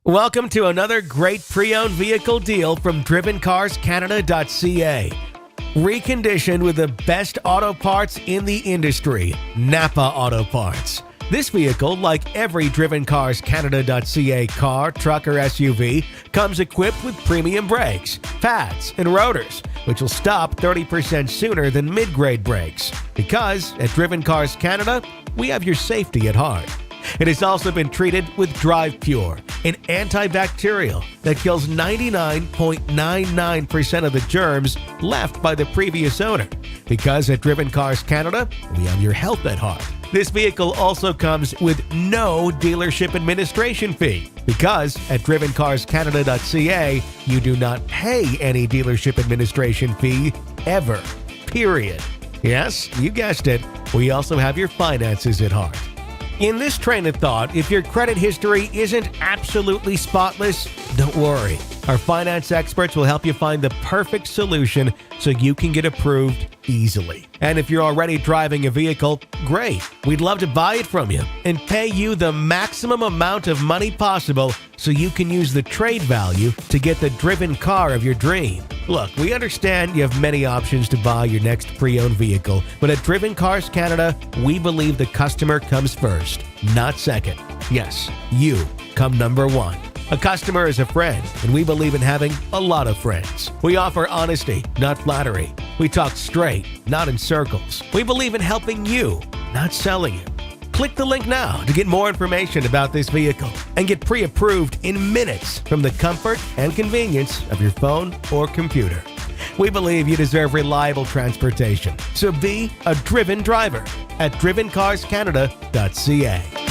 Welcome to another great pre-owned vehicle deal from drivencarscanada.ca. Reconditioned with the best auto parts in the industry, Napa Auto Parts. This vehicle, like every drivencarscanada.ca car, truck, or SUV, comes equipped with premium brakes, pads, and rotors, which will stop 30% sooner than mid-grade brakes. Because at Driven Cars Canada, we have your safety at heart. It has also been treated with Drive Pure, an antibacterial that kills 99.99% of the germs left by the previous owner. Because at Driven Cars Canada, we have your health at heart. This vehicle also comes with no dealership administration fee. Because at drivencarscanada.ca, you do not pay any dealership administration fee ever. Period. Yes, you guessed it. We also have your finances at heart. In this train of thought, if your credit history isn't absolutely spotless, don't worry. Our finance experts will help you find the perfect solution so you can get approved easily. And if you're already driving a vehicle, great. We'd love to buy it from you and pay you the maximum amount of money possible so you can use the trade value to get the driven car of your dream. Look, we understand you have many options to buy your next pre-owned vehicle, but at Driven Cars Canada, we believe the customer comes first, not second. Yes, you come number one. A customer is a friend, and we believe in having a lot of friends. We offer honesty, not flattery. We talk straight, not in circles. We believe in helping you, not selling you. Click the link now to get more information about this vehicle and get pre-approved in minutes from the comfort and convenience of your phone or computer. We believe you deserve reliable transportation, so be a driven driver at drivencarscanada.ca.